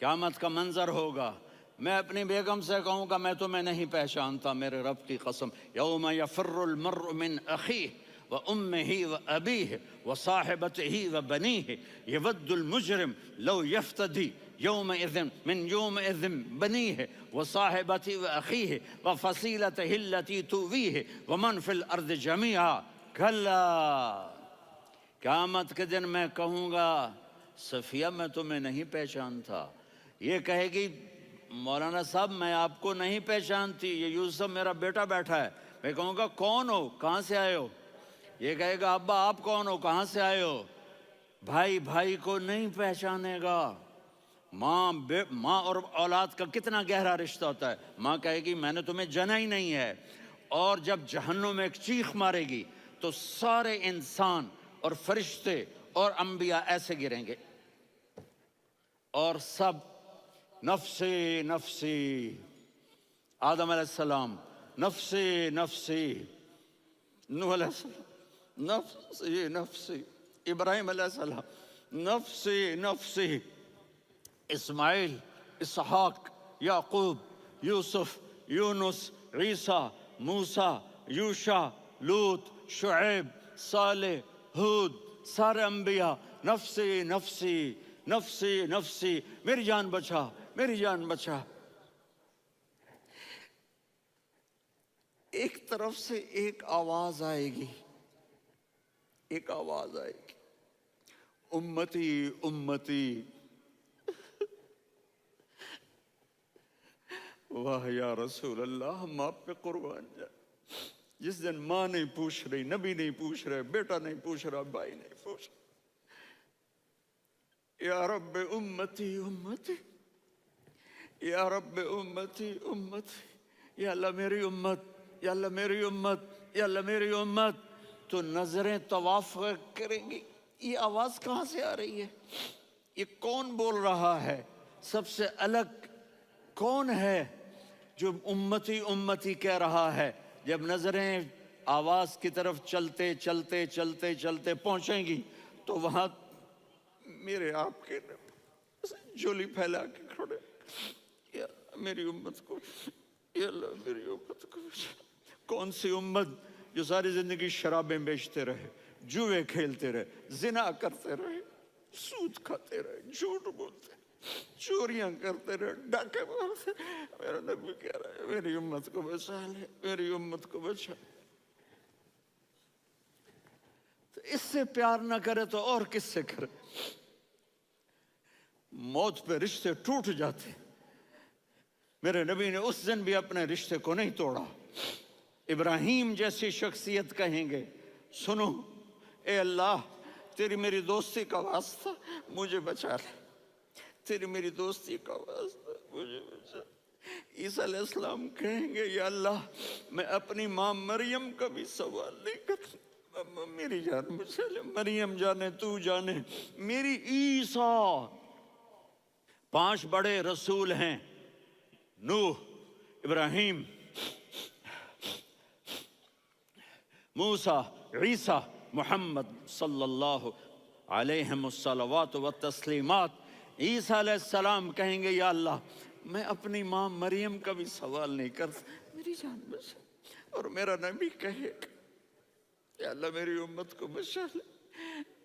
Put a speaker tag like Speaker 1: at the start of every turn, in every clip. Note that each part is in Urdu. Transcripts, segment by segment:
Speaker 1: قیامت کا منظر ہوگا، میں اپنی بیگم سے کہوں گا میں تمہیں نہیں پہچانتا، میرے رب کی قسم، یوم یفر المرء من اخیہ وامہ وابیہ وصاحبتہ وبنیہ یود المجرم لو یفتدی یومئذ من یومئذ بنیہ وصاحبتہ واخیہ وفصیلتہ التی تؤویہ ومن فی الارض جمیعا کلا، قیامت کے دن میں کہوں گا صفیہ میں تمہیں نہیں پہچانتا، یہ کہے گی مولانا صاحب میں آپ کو نہیں پہچانتی، یہ یوسف میرا بیٹا بیٹھا ہے، میں کہوں گا کون ہو، کہاں سے آئے ہو؟ یہ کہے گا ابا آپ کون ہو، کہاں سے آئے ہو؟ بھائی بھائی کو نہیں پہچانے گا۔ ماں اور اولاد کا کتنا گہرا رشتہ ہوتا ہے، ماں کہے گی میں نے تمہیں جنا ہی نہیں ہے، اور جب جہنم میں ایک چیخ مارے گی تو سارے انسان اور فرشتے اور انبیاء ایسے گریں گے اور سب نفسی نفسی، آدم علیہ السلام نفسی نفسی، نوح علیہ السلام نفسی نفسی، ابراہیم علیہ السلام نفسی نفسی، اسماعیل، اسحاق، یعقوب، یوسف، یونس، عیسیٰ، موسیٰ، یوشع، لوط، شعیب، صالح، ہود، سارے انبیاء نفسی نفسی نفسی نفسی، میری جان بچا میری جان بچا۔ ایک طرف سے ایک آواز آئے گی، ایک آواز آئے گی، امتی امتی، واہ یا رسول اللہ ہم آپ پہ قربان جائیں۔ جس دن ماں نہیں پوچھ رہی، نبی نہیں پوچھ رہے، بیٹا نہیں پوچھ رہا، بھائی نہیں پوچھ رہا، یا رب امتی امتی، یا رب امتی امتی، یا اللہ میری امت، یا اللہ میری امت، یا اللہ میری امت، تو نظریں طواف کریں گی، یہ آواز کہاں سے آ رہی ہے؟ یہ کون بول رہا ہے؟ سب سے الگ کون ہے جو امتی امتی کہہ رہا ہے؟ جب نظریں آواز کی طرف چلتے چلتے چلتے چلتے پہنچیں گی تو وہاں میرے آپ کے جھولی پھیلا کے کھڑے، یا میری امت کو، یا اللہ میری امت کو۔ کون سی امت جو ساری زندگی شرابیں بیچتے رہے، جوئے کھیلتے رہے، زنا کرتے رہے، سود کھاتے رہے، جھوٹ بولتے، چوریاں کرتے رہے، ڈاکے مارتے، میرا نبی کہہ رہا ہے میری امت کو بچا لے، میری امت کو بچا۔ تو اس سے پیار نہ کرے تو اور کس سے کرے؟ موت پہ رشتے ٹوٹ جاتے، میرے نبی نے اس دن بھی اپنے رشتے کو نہیں توڑا۔ ابراہیم جیسی شخصیت کہیں گے سنو اے اللہ تیری میری دوستی کا واسطہ مجھے بچا لے، تیری میری دوستی کا واسطہ مجھے بچا لے۔ عیسیٰ علیہ السلام کہیں گے یا اللہ میں اپنی ماں مریم کا بھی سوال نہیں کرتا، میری جان بچا لے، مریم جانے تو جانے میری عیسیٰ۔ 5 بڑے رسول ہیں، نوح، ابراہیم، موسیٰ، عیسیٰ، محمد صلی اللہ علیہ الصلوات والتسلیمات۔ عیسیٰ علیہ السلام کہیں گے یا اللہ میں اپنی ماں مریم کا بھی سوال نہیں کرتا، میری جان بچا۔ اور میرا نبی کہے یا اللہ میری امت کو بچا لے۔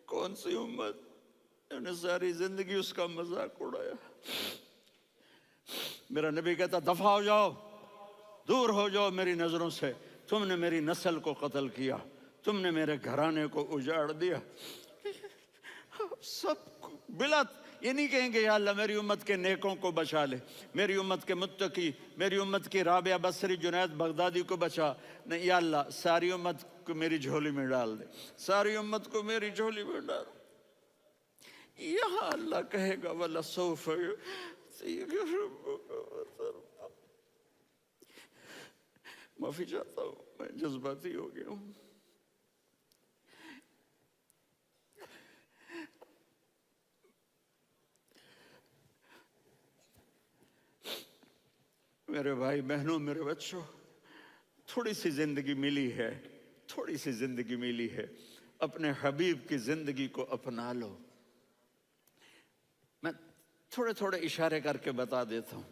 Speaker 1: کون سی امت جنہوں نے ساری زندگی اس کا مذاق اڑایا؟ میرا نبی کہتا دفع ہو جاؤ، دور ہو جاؤ میری نظروں سے، تم نے میری نسل کو قتل کیا، تم نے میرے گھرانے کو اجاڑ دیا۔ سب بلا یہ نہیں کہیں گے یا اللہ میری امت کے نیکوں کو بچا لے، میری امت کے متقی، میری امت کی رابعہ بصری، جنید بغدادی کو بچا، نہیں یا اللہ ساری امت کو میری جھولی میں ڈال دے، ساری امت کو میری جھولی میں ڈال۔ یہاں اللہ کہے گا وَلَسَوْفَ يُعْطِيكَ رَبُّكَ فَتَرْضَىٰ۔ معافی چاہتا ہوں میں جذباتی ہو گیا ہوں۔ میرے بھائی بہنوں، میرے بچوں، تھوڑی سی زندگی ملی ہے، تھوڑی سی زندگی ملی ہے، اپنے حبیب کی زندگی کو اپنا لو۔ میں تھوڑے تھوڑے اشارے کر کے بتا دیتا ہوں.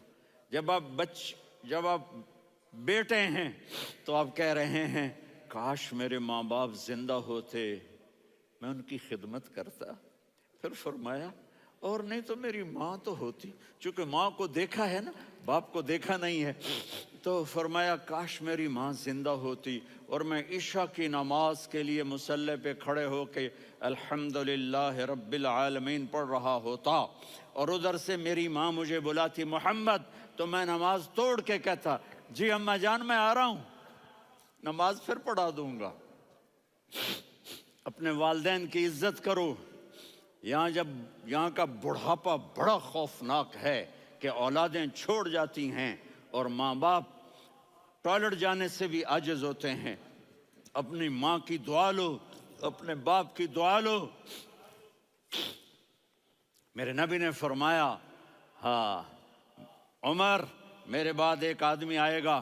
Speaker 1: جب آپ بیٹے ہیں تو آپ کہہ رہے ہیں کاش میرے ماں باپ زندہ ہوتے، میں ان کی خدمت کرتا. پھر فرمایا اور نہیں تو میری ماں تو ہوتی. چونکہ ماں کو دیکھا ہے نا، باپ کو دیکھا نہیں ہے، تو فرمایا کاش میری ماں زندہ ہوتی اور میں عشاء کی نماز کے لیے مصلی پہ کھڑے ہو کے الحمدللہ رب العالمین پڑھ رہا ہوتا، اور ادھر سے میری ماں مجھے بلاتی محمد، تو میں نماز توڑ کے کہتا جی اماں جان میں آ رہا ہوں، نماز پھر پڑھا دوں گا. اپنے والدین کی عزت کرو. یہاں کا بڑھاپا بڑا خوفناک ہے کہ اولادیں چھوڑ جاتی ہیں اور ماں باپ ٹوائلٹ جانے سے بھی عاجز ہوتے ہیں. اپنی ماں کی دعا لو، اپنے باپ کی دعا لو. میرے نبی نے فرمایا ہاں عمر میرے بعد ایک آدمی آئے گا،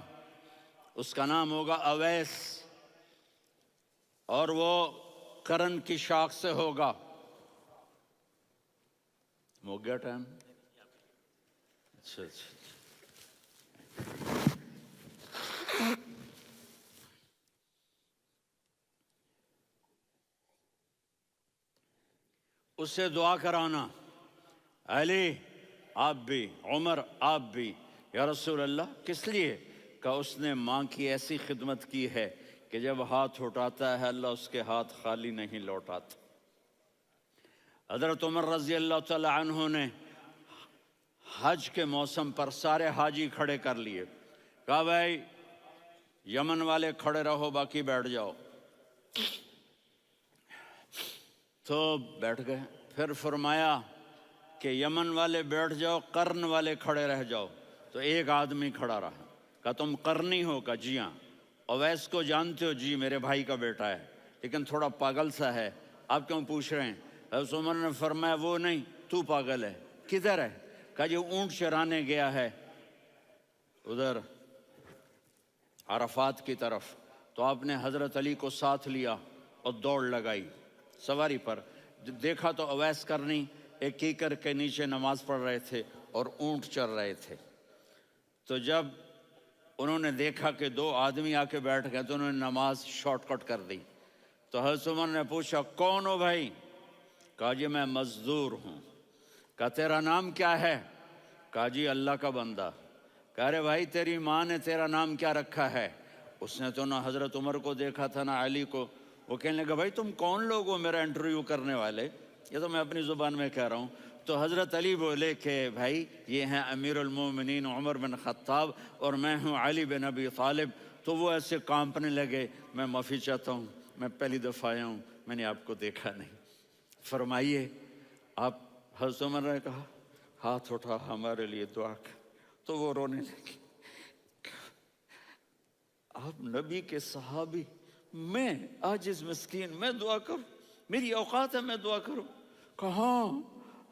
Speaker 1: اس کا نام ہوگا اویس، اور وہ کرن کی شاخ سے ہوگا. ہو گیا ٹائم؟ اچھا. اس سے دعا کرانا، علی آپ بھی، عمر آپ بھی. یا رسول اللہ کس لیے؟ کہ اس نے ماں کی ایسی خدمت کی ہے کہ جب ہاتھ اٹھاتا ہے اللہ اس کے ہاتھ خالی نہیں لوٹاتا. حضرت عمر رضی اللہ تعالی عنہ نے حج کے موسم پر سارے حاجی کھڑے کر لیے، کہا بھائی یمن والے کھڑے رہو باقی بیٹھ جاؤ. تو بیٹھ گئے. پھر فرمایا کہ یمن والے بیٹھ جاؤ، قرن والے کھڑے رہ جاؤ. تو ایک آدمی کھڑا رہا. کہا تم قرنی ہو؟ کہا جی ہاں. اویس کو جانتے ہو؟ جی میرے بھائی کا بیٹا ہے لیکن تھوڑا پاگل سا ہے، آپ کیوں پوچھ رہے ہیں؟ حضرت عمر نے فرمایا وہ نہیں، تو پاگل ہے. کدھر ہے؟ کہا جی اونٹ چرانے گیا ہے ادھر عرفات کی طرف. تو آپ نے حضرت علی کو ساتھ لیا اور دوڑ لگائی سواری پر. دیکھا تو اویس کرنی ایک کیکر کے نیچے نماز پڑھ رہے تھے اور اونٹ چر رہے تھے. تو جب انہوں نے دیکھا کہ دو آدمی آ کے بیٹھ گئے تو انہوں نے نماز شارٹ کٹ کر دی. تو حضرت عمر نے پوچھا کون ہو بھائی؟ کہا جی میں مزدور ہوں. کہا تیرا نام کیا ہے؟ کہا جی اللہ کا بندہ. کہا رے بھائی تیری ماں نے تیرا نام کیا رکھا ہے؟ اس نے تو نہ حضرت عمر کو دیکھا تھا نہ علی کو. وہ کہنے لگا بھائی تم کون لوگ ہو میرا انٹرویو کرنے والے؟ یہ تو میں اپنی زبان میں کہہ رہا ہوں. تو حضرت علی بولے کہ بھائی یہ ہیں امیر المومنین عمر بن خطاب اور میں ہوں علی بن ابی طالب. تو وہ ایسے کانپنے لگے. میں معافی چاہتا ہوں، میں پہلی دفعہ آیا ہوں، میں نے آپ کو دیکھا نہیں. فرمائیے آپ. حضرت عمر نے کہا ہاتھ اٹھا ہمارے لیے دعا کر. تو وہ رونے لگی. آپ نبی کے صحابی، میں عاجز مسکین، میں دعا کروں؟ میری اوقات ہے میں دعا کروں؟ کہاں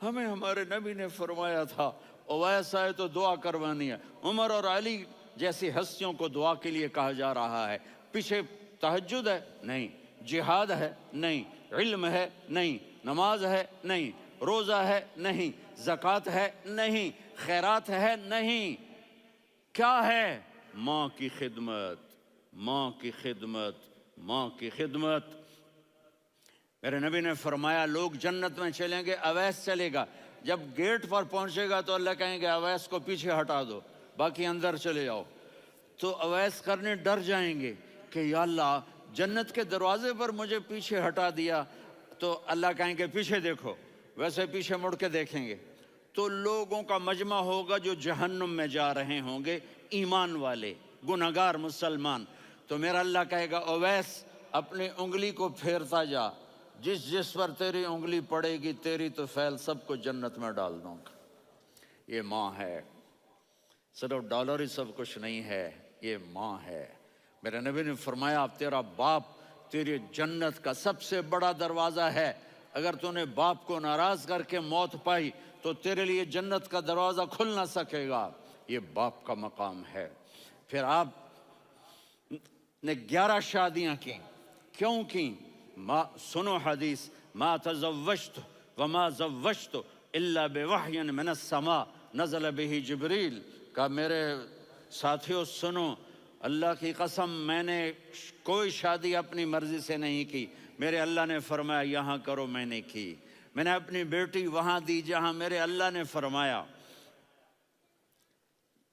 Speaker 1: ہمیں ہمارے نبی نے فرمایا تھا اویس آئے تو دعا کروانی ہے. عمر اور علی جیسی ہستیوں کو دعا کے لیے کہا جا رہا ہے. پیچھے تہجد ہے؟ نہیں. جہاد ہے؟ نہیں. علم ہے؟ نہیں. نماز ہے؟ نہیں. روزہ ہے؟ نہیں. زکوٰۃ ہے؟ نہیں. خیرات ہے؟ نہیں. کیا ہے؟ ماں کی خدمت، ماں کی خدمت، ماں کی خدمت. میرے نبی نے فرمایا لوگ جنت میں چلیں گے، اویس چلے گا. جب گیٹ پر پہنچے گا تو اللہ کہیں گے اویس کو پیچھے ہٹا دو، باقی اندر چلے جاؤ. تو اویس کرنے ڈر جائیں گے کہ یا اللہ جنت کے دروازے پر مجھے پیچھے ہٹا دیا. تو اللہ کہیں گے پیچھے دیکھو، ویسے پیچھے مڑ کے دیکھیں گے تو لوگوں کا مجمع ہوگا جو جہنم میں جا رہے ہوں گے، ایمان والے، گنہگار مسلمان. تو میرا اللہ کہے گا اویس اپنی انگلی کو پھیرتا جا، جس پر تیری انگلی پڑے گی تیری تو فیل سب کو جنت میں ڈال دوں گا. یہ ماں ہے، صرف ڈالر ہی سب کچھ نہیں ہے، یہ ماں ہے. میرے نبی نے فرمایا تیرا باپ تیری جنت کا سب سے بڑا دروازہ ہے. اگر تو نے باپ کو ناراض کر کے موت پائی تو تیرے لیے جنت کا دروازہ کھل نہ سکے گا. یہ باپ کا مقام ہے. پھر آپ نے 11 شادیاں کی. کیوں کی؟ سنو حدیث، ما تزوجت وما زوجت الا بوحی من السماء نزل به جبریل، کہا میرے ساتھیوں سنو، اللہ کی قسم میں نے کوئی شادی اپنی مرضی سے نہیں کی، میرے اللہ نے فرمایا یہاں کرو، میں نے کی۔ میں نے اپنی بیٹی وہاں دی جہاں میرے اللہ نے فرمایا۔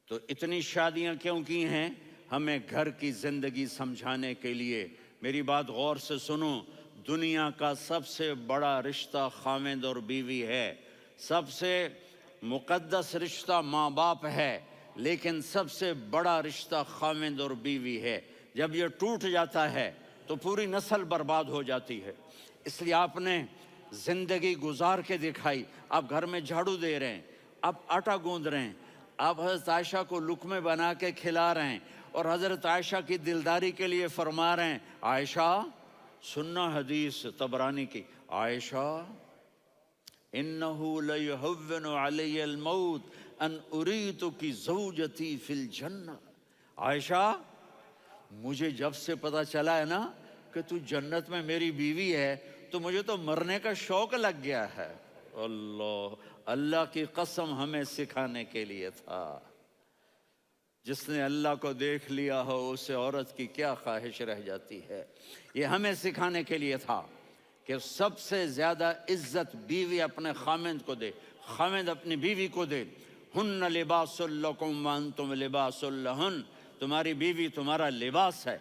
Speaker 1: تو اتنی شادیاں کیوں کی ہیں؟ ہمیں گھر کی زندگی سمجھانے کے لیے۔ میری بات غور سے سنو، دنیا کا سب سے بڑا رشتہ خاوند اور بیوی ہے، سب سے مقدس رشتہ ماں باپ ہے، لیکن سب سے بڑا رشتہ خاوند اور بیوی ہے۔ جب یہ ٹوٹ جاتا ہے تو پوری نسل برباد ہو جاتی ہے۔ اس لیے آپ نے زندگی گزار کے دکھائی۔ آپ گھر میں جھاڑو دے رہے ہیں، آپ آٹا گوندھ رہے ہیں، آپ حضرت عائشہ کو لقمے بنا کے کھلا رہے ہیں، اور حضرت عائشہ کی دلداری کے لیے فرما رہے ہیں عائشہ، سننا حدیث طبرانی کی، عائشہ انہو لیہون علی الموت ان اریتک زوجتی فی الجنہ۔ عائشہ مجھے جب سے پتا چلا ہے نا کہ تو جنت میں میری بیوی ہے تو مجھے تو مرنے کا شوق لگ گیا ہے۔ اللہ کی قسم ہمیں سکھانے کے لیے تھا۔ جس نے اللہ کو دیکھ لیا ہو اسے عورت کی کیا خواہش رہ جاتی ہے۔ یہ ہمیں سکھانے کے لیے تھا کہ سب سے زیادہ عزت بیوی اپنے خاوند کو دے، خاوند اپنی بیوی کو دے۔ ہن لباس لکم وانتم لباس لہن، تمہاری بیوی تمہارا لباس ہے،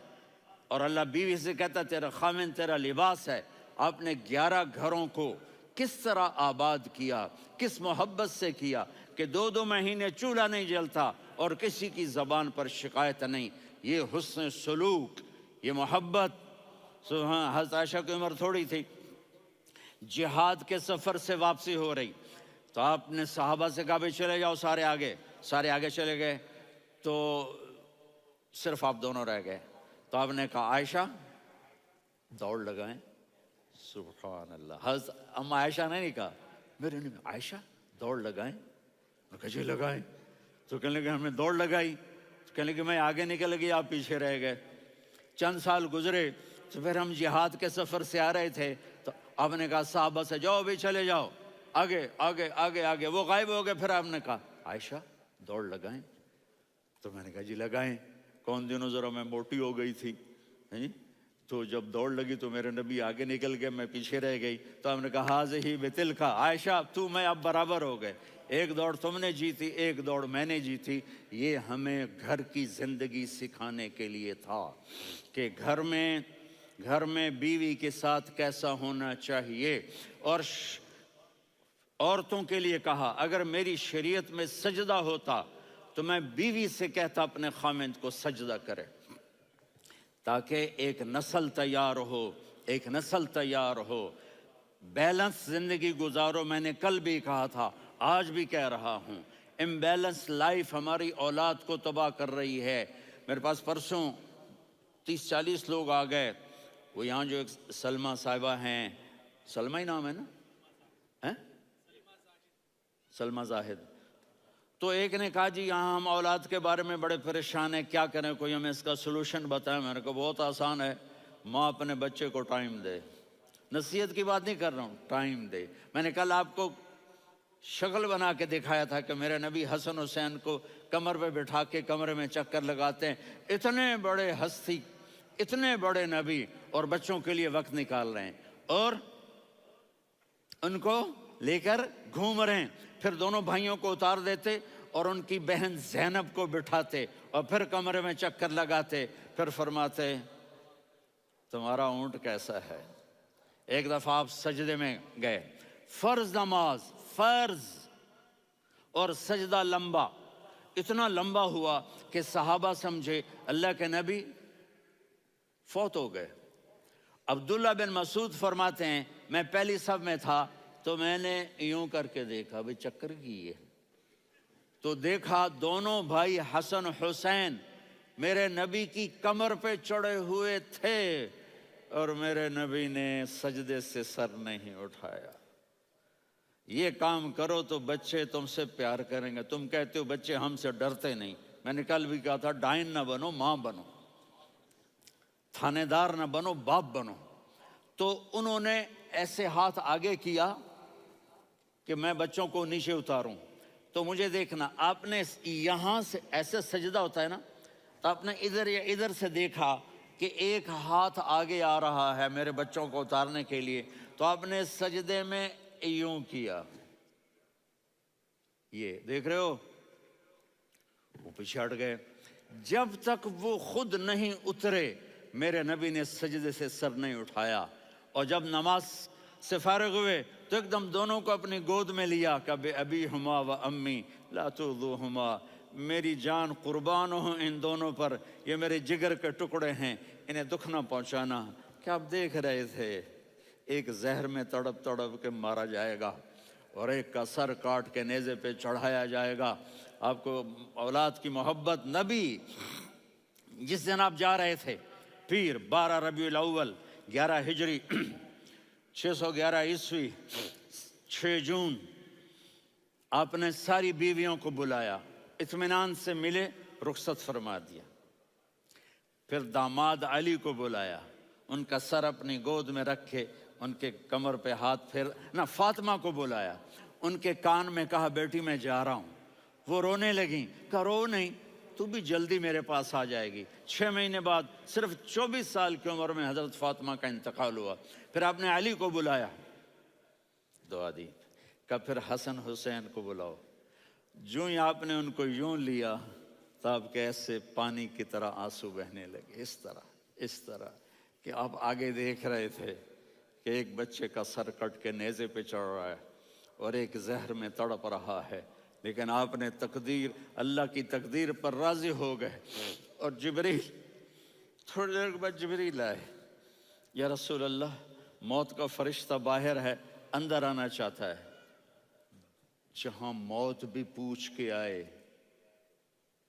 Speaker 1: اور اللہ بیوی سے کہتا تیرا خاوند تیرا لباس ہے۔ آپ نے 11 گھروں کو کس طرح آباد کیا، کس محبت سے کیا کہ 2 مہینے چولہا نہیں جلتا اور کسی کی زبان پر شکایت نہیں۔ یہ حسن سلوک، یہ محبت۔ حضرت عائشہ کی عمر تھوڑی تھی، جہاد کے سفر سے واپسی ہو رہی، تو آپ نے صحابہ سے کہا بھائی چلے جاؤ سارے آگے چلے گئے، تو صرف آپ دونوں رہ گئے۔ تو آپ نے کہا عائشہ دوڑ لگائیں۔ سبحان اللہ، حضرت اما عائشہ نے نہیں کہا، میرے نے عائشہ دوڑ لگائیں، میں کہا جی لگائیں۔ تو کہنے لگے ہم نے دوڑ لگائی، تو کہنے لگے میں آگے نکل گئی، آپ پیچھے رہ گئے۔ چند سال گزرے تو پھر ہم جہاد کے سفر سے آ رہے تھے، تو آپ نے کہا صحابہ سے جاؤ بھی چلے جاؤ آگے آگے آگے آگے، وہ غائب ہو گئے۔ پھر آپ نے کہا عائشہ دوڑ لگائیں، تو میں نے کہا جی لگائیں۔ کون دنوں ذرا میں موٹی ہو گئی تھی، تو جب دوڑ لگی تو میرے نبی آگے نکل گئے، میں پیچھے رہ گئی۔ تو ہم نے کہا ہاذہ بتلک، عائشہ تو میں اب برابر ہو گئے، ایک دوڑ تم نے جیتی، ایک دوڑ میں نے جیتی۔ یہ ہمیں گھر کی زندگی سکھانے کے لیے تھا کہ گھر میں بیوی کے ساتھ کیسا ہونا چاہیے۔ اور عورتوں کے لیے کہا اگر میری شریعت میں سجدہ ہوتا تو میں بیوی سے کہتا اپنے خاوند کو سجدہ کرے، تاکہ ایک نسل تیار ہو، بیلنس زندگی گزارو۔ میں نے کل بھی کہا تھا، آج بھی کہہ رہا ہوں، امبیلنس لائف ہماری اولاد کو تباہ کر رہی ہے۔ میرے پاس پرسوں 30-40 لوگ آ گئے، وہ یہاں جو ایک سلمہ صاحبہ ہیں، سلمہ ہی نام ہے نا، سلمہ زاہد، تو ایک نے کہا جی یہاں ہم اولاد کے بارے میں بڑے پریشان ہیں، کیا کریں، کوئی ہمیں اس کا سلوشن بتائیں۔ میں نے کہا بہت آسان ہے، ماں اپنے بچے کو ٹائم دے۔ نصیحت کی بات نہیں کر رہا ہوں، ٹائم دے۔ میں نے کل آپ کو شکل بنا کے دکھایا تھا کہ میرے نبی حسن حسین کو کمر پہ بٹھا کے کمرے میں چکر لگاتے ہیں۔ اتنے بڑے ہستی، اتنے بڑے نبی، اور بچوں کے لیے وقت نکال رہے ہیں اور ان کو لے کر گھوم رہے ہیں۔ پھر دونوں بھائیوں کو اتار دیتے اور ان کی بہن زینب کو بٹھاتے اور پھر کمرے میں چکر لگاتے، پھر فرماتے تمہارا اونٹ کیسا ہے۔ ایک دفعہ آپ سجدے میں گئے، فرض نماز، فرض، اور سجدہ لمبا، اتنا لمبا ہوا کہ صحابہ سمجھے اللہ کے نبی فوت ہو گئے۔ عبداللہ بن مسعود فرماتے ہیں میں پہلی صف میں تھا تو میں نے یوں کر کے دیکھا، بھئی چکر کی ہے، تو دیکھا دونوں بھائی حسن حسین میرے نبی کی کمر پہ چڑھے ہوئے تھے اور میرے نبی نے سجدے سے سر نہیں اٹھایا۔ یہ کام کرو تو بچے تم سے پیار کریں گے۔ تم کہتے ہو بچے ہم سے ڈرتے نہیں، میں نے کل بھی کہا تھا ڈائن نہ بنو، ماں بنو، تھانے دار نہ بنو، باپ بنو۔ تو انہوں نے ایسے ہاتھ آگے کیا کہ میں بچوں کو نیچے اتاروں، تو مجھے دیکھنا، آپ نے یہاں سے ایسے سجدہ ہوتا ہے نا، تو آپ نے ادھر یا ادھر سے دیکھا کہ ایک ہاتھ آگے آ رہا ہے میرے بچوں کو اتارنے کے لیے، تو آپ نے سجدے میں یوں کیا، یہ دیکھ رہے ہو، وہ پیچھے ہٹ گئے۔ جب تک وہ خود نہیں اترے میرے نبی نے سجدے سے سر نہیں اٹھایا، اور جب نماز سے فارغ ہوئے تو ایک دم دونوں کو اپنی گود میں لیا کہ بے ابی ہما و امی لا تؤذوہما، میری جان قربان ہوں ان دونوں پر، یہ میرے جگر کے ٹکڑے ہیں، انہیں دکھ نہ پہنچانا۔ کیا آپ دیکھ رہے تھے، ایک زہر میں تڑپ تڑپ کے مارا جائے گا، اور ایک کا سر کاٹ کے نیزے پہ چڑھایا جائے گا۔ آپ کو اولاد کی محبت، نبی جس دن آپ جا رہے تھے، پیر 12 ربیع الاول 11 ہجری 611 عیسوی 6 جون، آپ نے ساری بیویوں کو بلایا، اطمینان سے ملے، رخصت فرما دیا۔ پھر داماد علی کو بلایا، ان کا سر اپنی گود میں رکھے، ان کے کمر پہ ہاتھ پھیر نہ، فاطمہ کو بلایا، ان کے کان میں کہا بیٹی میں جا رہا ہوں۔ وہ رونے لگیں، کہا رو نہیں، تو بھی جلدی میرے پاس آ جائے گی۔ 6 مہینے بعد صرف 24 سال کی عمر میں حضرت فاطمہ کا انتقال ہوا۔ پھر آپ نے علی کو بلایا، دعا دی، کہ پھر حسن حسین کو بلاؤ۔ جو ہی آپ نے ان کو یوں لیا تو آپ کے ایسے پانی کی طرح آنسو بہنے لگے، اس طرح کہ آپ آگے دیکھ رہے تھے کہ ایک بچے کا سر کٹ کے نیزے پہ چڑھ رہا ہے اور ایک زہر میں تڑپ رہا ہے، لیکن آپ نے تقدیر، اللہ کی تقدیر پر راضی ہو گئے۔ اور جبریل، تھوڑی دیر کے بعد جبریل آئے، یا رسول اللہ، موت کا فرشتہ باہر ہے، اندر آنا چاہتا ہے۔ جہاں موت بھی پوچھ کے آئے،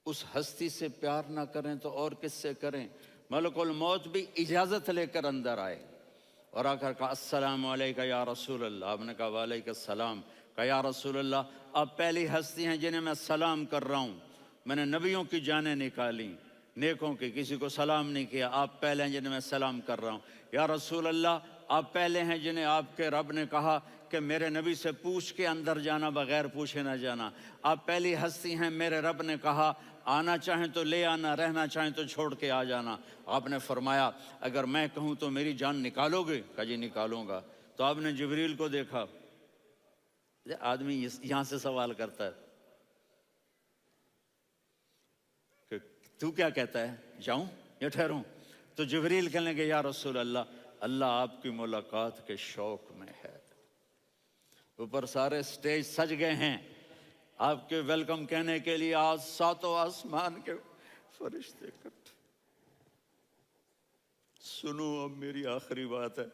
Speaker 1: اس ہستی سے پیار نہ کریں تو اور کس سے کریں؟ ملک الموت بھی اجازت لے کر اندر آئے اور آ کر کہا السلام علیکہ یا رسول اللہ۔ آپ نے کہا وعلیکم السلام۔ کہا یا رسول اللہ، آپ پہلی ہستی ہیں جنہیں میں سلام کر رہا ہوں، میں نے نبیوں کی جانیں نکالی، نیکوں کی، کسی کو سلام نہیں کیا، آپ پہلے ہیں جنہیں میں سلام کر رہا ہوں۔ یا رسول اللہ، آپ پہلے ہیں جنہیں آپ کے رب نے کہا کہ میرے نبی سے پوچھ کے اندر جانا، بغیر پوچھے نہ جانا۔ آپ پہلی ہستی ہیں، میرے رب نے کہا آنا چاہیں تو لے آنا، رہنا چاہیں تو چھوڑ کے آ جانا۔ آپ نے فرمایا اگر میں کہوں تو میری جان نکالو گے؟ کہا جی نکالوں گا۔ تو آپ نے جبریل کو دیکھا، آدمی یہاں سے سوال کرتا ہے کہ تو کیا کہتا ہے، جاؤں یا ٹھہروں؟ تو جبریل کہنے لگے یا رسول اللہ، اللہ آپ کی ملاقات کے شوق میں ہے۔ اوپر سارے سٹیج سج گئے ہیں آپ کے ویلکم کہنے کے لیے، آج 7 آسمان کے فرشتے اکٹھے۔ سنو اب میری آخری بات ہے۔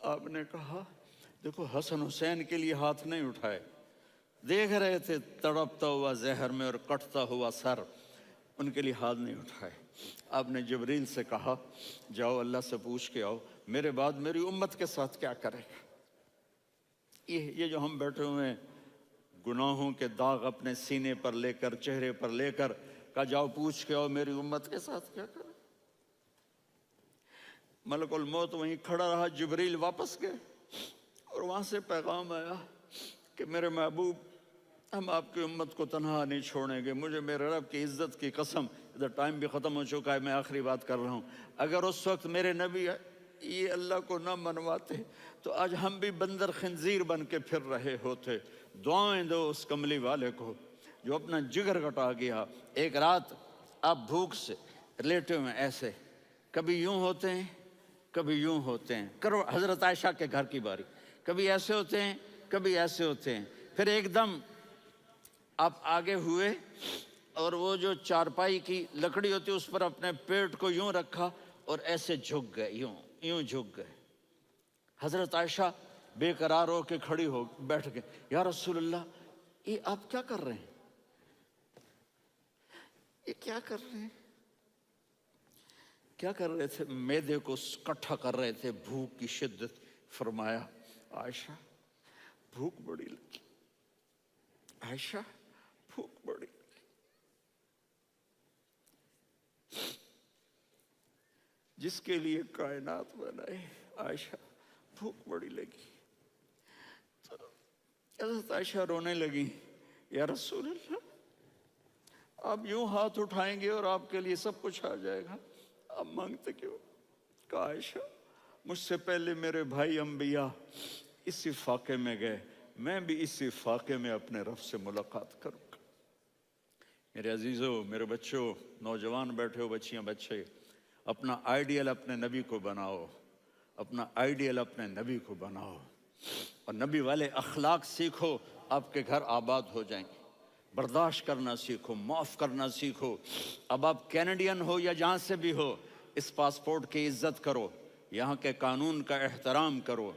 Speaker 1: آپ نے کہا دیکھو، حسن حسین کے لیے ہاتھ نہیں اٹھائے، دیکھ رہے تھے تڑپتا ہوا زہر میں اور کٹتا ہوا سر، ان کے لیے ہاتھ نہیں اٹھائے۔ آپ نے جبریل سے کہا جاؤ اللہ سے پوچھ کے آؤ میرے بعد میری امت کے ساتھ کیا کرے گا۔ یہ جو ہم بیٹھے ہوئے ہیں، گناہوں کے داغ اپنے سینے پر لے کر، چہرے پر لے کر، کہا جاؤ پوچھ کے آؤ میری امت کے ساتھ کیا کرے۔ ملک الموت وہیں کھڑا رہا، جبریل واپس گئے اور وہاں سے پیغام آیا کہ میرے محبوب، ہم آپ کی امت کو تنہا نہیں چھوڑیں گے، مجھے میرے رب کی عزت کی قسم، ادھر ٹائم بھی ختم ہو چکا ہے، میں آخری بات کر رہا ہوں، اگر اس وقت میرے نبی یہ اللہ کو نہ منواتے تو آج ہم بھی بندر خنزیر بن کے پھر رہے ہوتے۔ دعائیں دو اس کملی والے کو جو اپنا جگر کٹا گیا۔ ایک رات آپ بھوک سے لیٹے ہوئے ایسے، کبھی یوں ہوتے ہیں کبھی یوں ہوتے ہیں، کرو حضرت عائشہ کے گھر کی باری، کبھی ایسے ہوتے ہیں کبھی ایسے ہوتے ہیں، پھر ایک دم آپ آگے ہوئے اور وہ جو چارپائی کی لکڑی ہوتی اس پر اپنے پیٹ کو یوں رکھا اور ایسے جھک گئے، یوں جھک گئے۔ حضرت عائشہ بے قرار ہو کے کھڑی ہو بیٹھ گئے، یا رسول اللہ یہ آپ کیا کر رہے ہیں، یہ کیا کر رہے ہیں؟ کیا کر رہے تھے؟ معدے کو کٹھا کر رہے تھے، بھوک کی شدت۔ فرمایا عائشہ بھوک بڑی لگی، عائشہ بھوک بڑی لگی، جس کے لیے کائنات بنائے، عائشہ بھوک بڑی لگی۔ حضرت عائشہ رونے لگی، یا رسول اللہ آپ یوں ہاتھ اٹھائیں گے اور آپ کے لیے سب کچھ آ جائے گا، آپ مانگتے کیوں؟ کہا عائشہ مجھ سے پہلے میرے بھائی انبیاء اسی فاقے میں گئے، میں بھی اسی فاقے میں اپنے رب سے ملاقات کروں گا۔ میرے عزیزوں، میرے بچوں، نوجوان بیٹھے ہو، بچیاں بچے، اپنا آئیڈیل اپنے نبی کو بناؤ، اپنا آئیڈیل اپنے نبی کو بناؤ، اور نبی والے اخلاق سیکھو، آپ کے گھر آباد ہو جائیں گے۔ برداشت کرنا سیکھو، معاف کرنا سیکھو۔ اب آپ کینیڈین ہو یا جہاں سے بھی ہو، اس پاسپورٹ کی عزت کرو، یہاں کے قانون کا احترام کرو،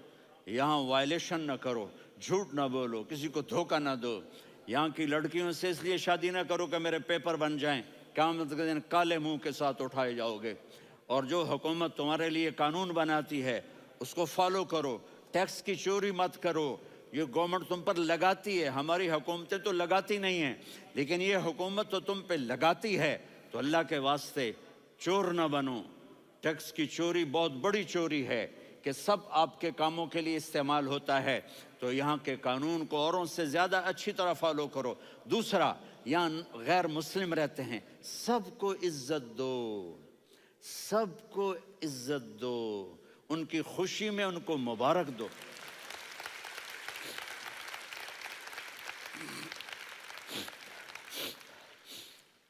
Speaker 1: یہاں وائلیشن نہ کرو، جھوٹ نہ بولو، کسی کو دھوکہ نہ دو۔ یہاں کی لڑکیوں سے اس لیے شادی نہ کرو کہ میرے پیپر بن جائیں، قیامت کے دن کالے منہ کے ساتھ اٹھائے جاؤ گے۔ اور جو حکومت تمہارے لیے قانون بناتی ہے اس کو فالو کرو، ٹیکس کی چوری مت کرو۔ یہ گورنمنٹ تم پر لگاتی ہے، ہماری حکومتیں تو لگاتی نہیں ہیں، لیکن یہ حکومت تو تم پہ لگاتی ہے، تو اللہ کے واسطے چور نہ بنو۔ ٹیکس کی چوری بہت بڑی چوری ہے کہ سب آپ کے کاموں کے لیے استعمال ہوتا ہے، تو یہاں کے قانون کو اوروں سے زیادہ اچھی طرح فالو کرو۔ دوسرا، یہاں غیر مسلم رہتے ہیں، سب کو عزت دو، سب کو عزت دو، ان کی خوشی میں ان کو مبارک دو۔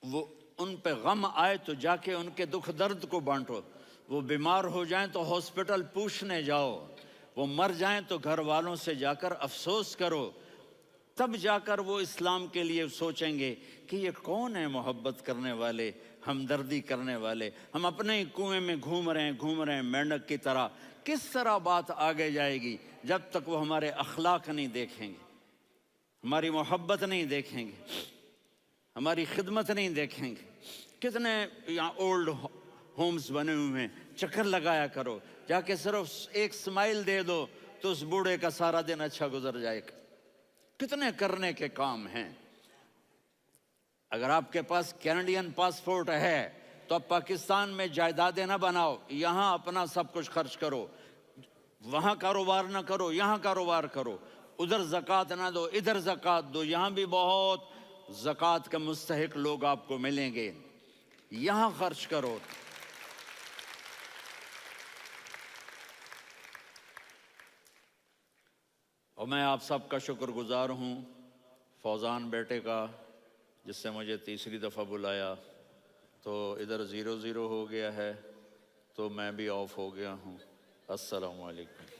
Speaker 1: وہ ان پہ غم آئے تو جا کے ان کے دکھ درد کو بانٹو، وہ بیمار ہو جائیں تو ہاسپٹل پوچھنے جاؤ، وہ مر جائیں تو گھر والوں سے جا کر افسوس کرو، تب جا کر وہ اسلام کے لیے سوچیں گے کہ یہ کون ہے محبت کرنے والے، ہمدردی کرنے والے۔ ہم اپنے ہی کنویں میں گھوم رہے ہیں مینڈک کی طرح، کس طرح بات آگے جائے گی جب تک وہ ہمارے اخلاق نہیں دیکھیں گے، ہماری محبت نہیں دیکھیں گے، ہماری خدمت نہیں دیکھیں گے۔ کتنے یہاں اولڈ ہومز بنے ہوئے ہیں، چکر لگایا کرو، جا کے صرف ایک سمائل دے دو تو اس بوڑھے کا سارا دن اچھا گزر جائے گا۔ کتنے کرنے کے کام ہیں۔ اگر آپ کے پاس کینیڈین پاسپورٹ ہے تو اب پاکستان میں جائیدادیں نہ بناؤ، یہاں اپنا سب کچھ خرچ کرو، وہاں کاروبار نہ کرو، یہاں کاروبار کرو، ادھر زکوٰۃ نہ دو، ادھر زکوٰۃ دو، یہاں بھی بہت زکوٰۃ کے مستحق لوگ آپ کو ملیں گے، یہاں خرچ کرو۔ اور میں آپ سب کا شکر گزار ہوں، فوزان بیٹے کا، جس سے مجھے تیسری دفعہ بلایا، تو ادھر 0-0 ہو گیا ہے تو میں بھی آف ہو گیا ہوں۔ السلام علیکم۔